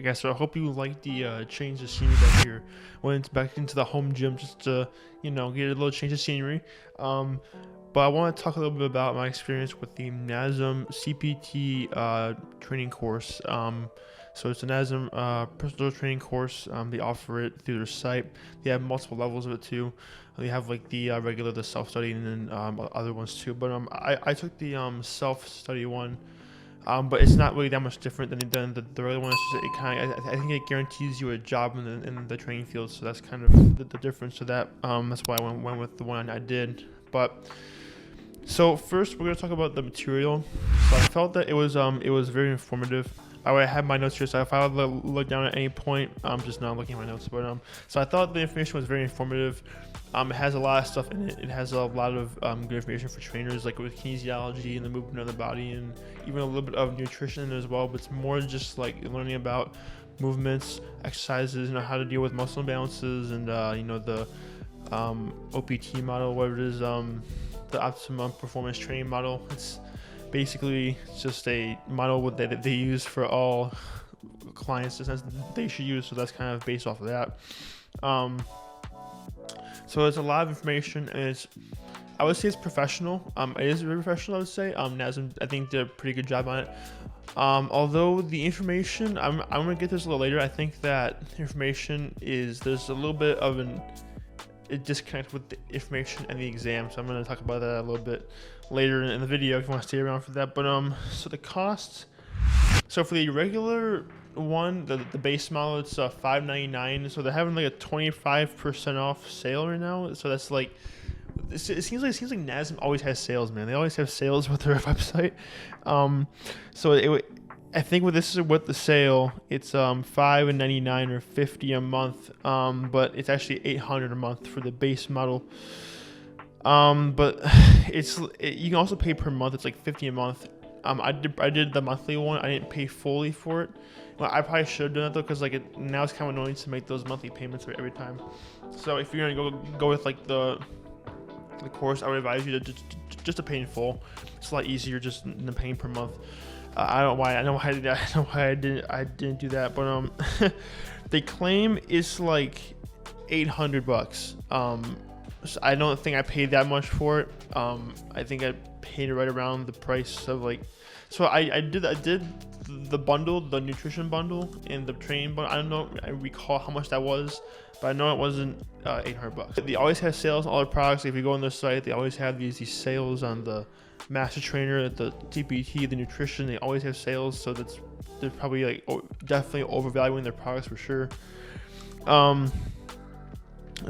guess so. I hope you like the change of scenery back here. Went back into the home gym just to, get a little change of scenery. But I want to talk a little bit about my experience with the Nasm CPT training course. So it's a Nasm personal training course. They offer it through their site. They have multiple levels of it too. They have like the regular, the self-study, and then other ones too. But I took the self-study one. But it's not really that much different than the regular one. It's just, I think it guarantees you a job in the training field. So that's kind of the difference to that. That's why I went with the one I did. But so first we're gonna talk about the material. So I felt that it was very informative. I had my notes here, so if I would look down at any point, I'm just not looking at my notes. But so I thought the information was very informative. It has a lot of stuff in it. It has a lot of good information for trainers, like with kinesiology and the movement of the body, and even a little bit of nutrition as well. But it's more just like learning about movements, exercises, how to deal with muscle imbalances, and the OPT model, whatever it is, the optimum performance training model. It's basically just a model that they use for all clients that they should use. So that's kind of based off of that. So there's a lot of information, and I would say it's professional. It is very professional, I would say. Nasm, I think, did a pretty good job on it. Although the information, I'm gonna get this a little later. I think that information there's a little bit of a disconnect with the information and the exam. So I'm gonna talk about that a little bit later in the video if you want to stay around for that. But so the cost. So for the regular one, the base model, it's $599. So they're having like a 25% off sale right now. So that's like, it seems like Nasm always has sales, man. They always have sales with their website. So I think with the sale, it's $599 or $50 a month. But it's actually $800 a month for the base model. But you can also pay per month. It's like $50 a month. I did the monthly one. I didn't pay fully for it. Well, I probably should have done it though, because now it's kind of annoying to make those monthly payments every time. So if you're gonna go with like the course, I would advise you to pay in full. It's a lot easier just than paying per month. I know why I didn't do that, but they claim it's like $800. So I don't think I paid that much for it. I think I paid right around the price of like. So I did the bundle, the nutrition bundle, and the training bundle. I recall how much that was, but I know it wasn't $800. They always have sales on all their products. If you go on their site, they always have these sales on the Master Trainer, the TPT, the nutrition. They always have sales, so they're probably like definitely overvaluing their products for sure. So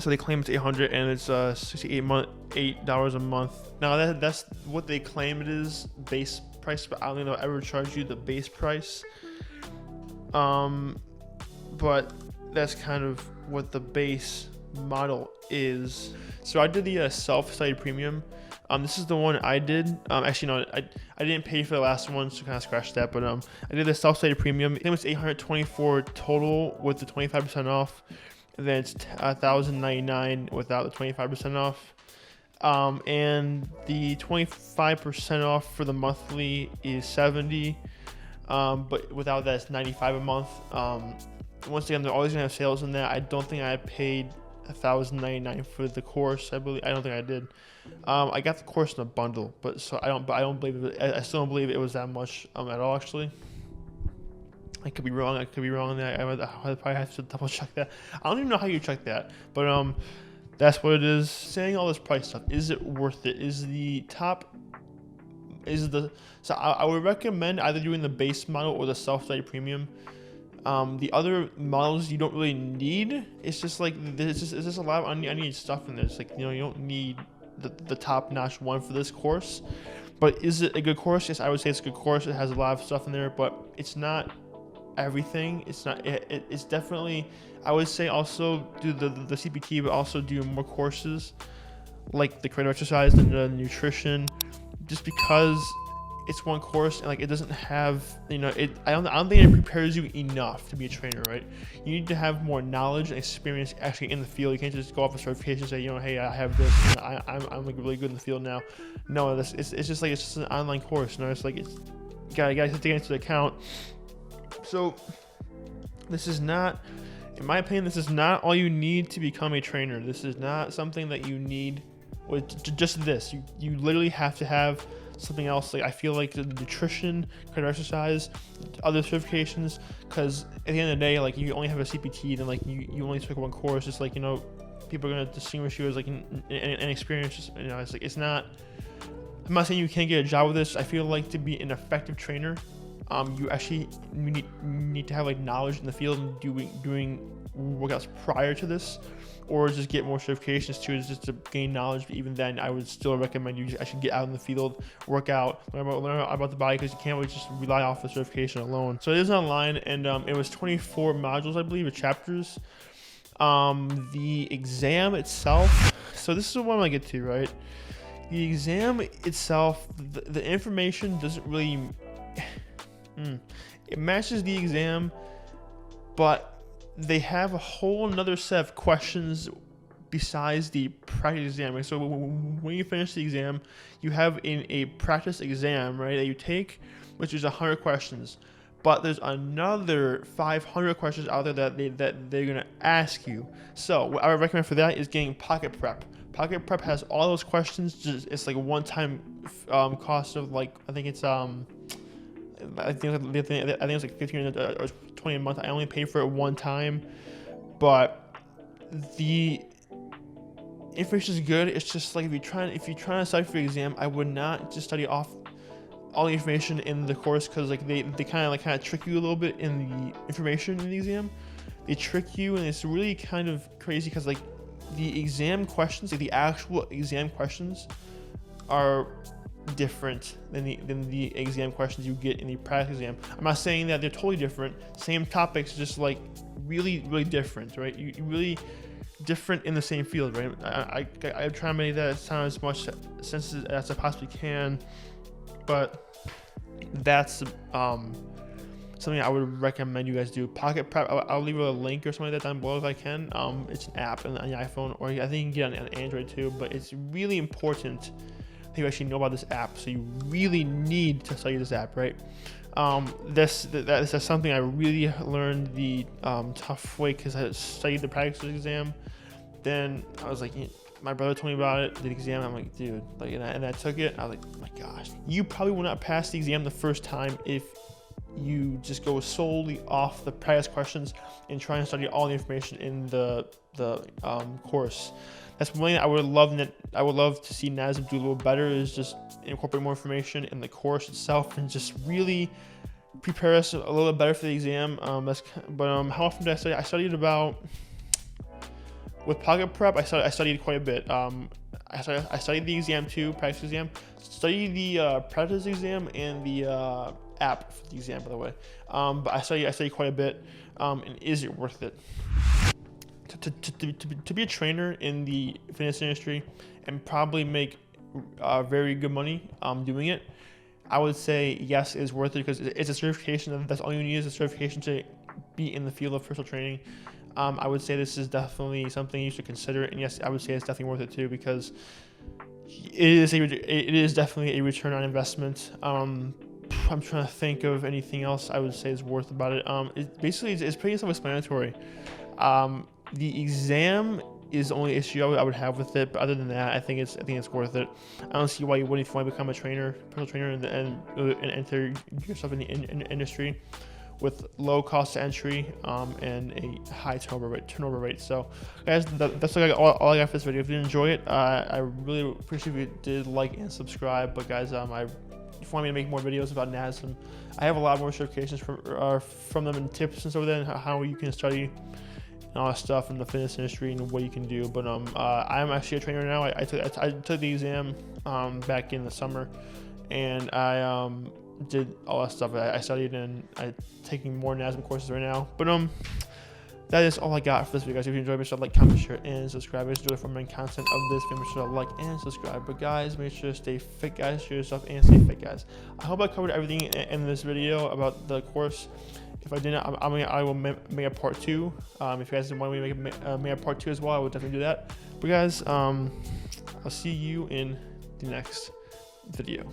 they claim it's $800, and it's $8 a month. Now that's what they claim it is, base price, but I don't think they'll ever charge you the base price. But that's kind of what the base model is. So I did the self-study premium. This is the one I did. Actually, no, I didn't pay for the last one, so kind of scratch that. But I did the self-study premium. I think it was $824 total with the 25% off. And then it's $1,099 without the 25% off. And the 25% off for the monthly is $70. But without that, it's $95 a month. Once again, they're always gonna have sales in that. I don't think I paid $1,099 for the course. I don't think I did. I got the course in a bundle, but I don't believe it. I still don't believe it was that much at all. Actually, I could be wrong. I probably have to double check that. I don't even know how you check that, but that's what it is. Saying all this price stuff, is it worth it? So I would recommend either doing the base model or the self-study premium. The other models you don't really need. It's just like it's just a lot of unneeded stuff in there. It's like, you don't need the top-notch one for this course. But is it a good course? Yes, I would say it's a good course. It has a lot of stuff in there, but it's not everything. It's definitely, I would say, also do the CPT, but also do more courses like the creative exercise and the nutrition, just because it's one course and like it doesn't have, I don't think it prepares you enough to be a trainer, right? You need to have more knowledge and experience actually in the field. You can't just go off a certification and say, hey, I have this, I'm like really good in the field now. No, it's just an online course. It's like you gotta take it into account. So This is not, in my opinion, this is not all you need to become a trainer. This is not something that you need with just this. You literally have to have something else. Like I feel like the nutrition, cardio exercise, other certifications, because at the end of the day, like you only have a CPT, then like you only took one course. It's like, you know, people are gonna distinguish you as like an experience. You know, it's like, it's not. I'm not saying you can't get a job with this. I feel like to be an effective trainer, you actually need to have like knowledge in the field and doing workouts prior to this, or just get more certifications too, just to gain knowledge. But even then, I would still recommend you actually get out in the field, work out, learn about the body, because you can't really just rely off the certification alone. So it is online, and it was 24 modules, I believe, or chapters. The exam itself, so this is what I'm gonna get to, right? The exam itself, the information doesn't really, it matches the exam, but they have a whole another set of questions besides the practice exam. So when you finish the exam, you have a practice exam, right, that you take, which is 100 questions. But there's another 500 questions out there that they're gonna ask you. So what I would recommend for that is getting Pocket Prep. Pocket Prep has all those questions. It's like a one-time cost of like, I think it's I think it's like 15 or 20 a month. I only paid for it one time, but the information is good. It's just like if you're trying to study for the exam, I would not just study off all the information in the course, because like they kind of trick you a little bit in the information in the exam. They trick you, and it's really kind of crazy because like the exam questions, like the actual exam questions, are different than the exam questions you get in the practice exam. I'm not saying that they're totally different. Same topics, just like really different, right? You really different in the same field, right? I try to make that sound as much sense as I possibly can, but that's something I would recommend you guys do. Pocket Prep, I'll leave a link or something like that down below if I can. It's an app on the iPhone, or I think you can get it on Android too, but it's really important that you actually know about this app. So you really need to study this app, right? This is something I really learned the tough way, because I studied the practice exam. Then I was like, my brother told me about it, the exam. I'm like, dude, like, and I took it. I was like, oh my gosh, you probably will not pass the exam the first time if you just go solely off the practice questions and try and study all the information in the course. That's one thing I would love to see Nasm do a little better, is just incorporate more information in the course itself and just really prepare us a little bit better for the exam. How often did I study? I studied about, with Pocket Prep, I studied quite a bit. I studied the exam too, practice exam. Studied the practice exam and the app for the exam, by the way. But I studied quite a bit. And is it worth it? To be a trainer in the fitness industry and probably make very good money doing it, I would say yes, it is worth it, because it's a certification. That's all you need, is a certification to be in the field of personal training. I would say this is definitely something you should consider, and yes, I would say it's definitely worth it too, because it is definitely a return on investment. I'm trying to think of anything else I would say is worth about it. It's pretty self-explanatory. The exam is the only issue I would have with it, but other than that, I think it's worth it. I don't see why you wouldn't, if you want to become a personal trainer, and enter yourself in the industry with low cost to entry and a high turnover rate. So guys, that's all I got for this video. If you enjoy it, I really appreciate if you did like and subscribe. But guys, if you want me to make more videos about Nasm, I have a lot more certifications from them, and tips and stuff like that, and how you can study and all that stuff in the fitness industry and what you can do. But I'm actually a trainer now. I took the exam back in the summer, and I did all that stuff. I studied, and I'm taking more Nasm courses right now. But that is all I got for this video, guys. If you enjoyed, make sure to like, comment, share, and subscribe. Make sure to for main content of this video, make sure to like and subscribe. But guys, make sure to stay fit, guys. Show yourself and stay fit, guys. I hope I covered everything in this video about the course. If I didn't, I will make a part 2. If you guys want me to make a part 2 as well, I will definitely do that. But guys, I'll see you in the next video.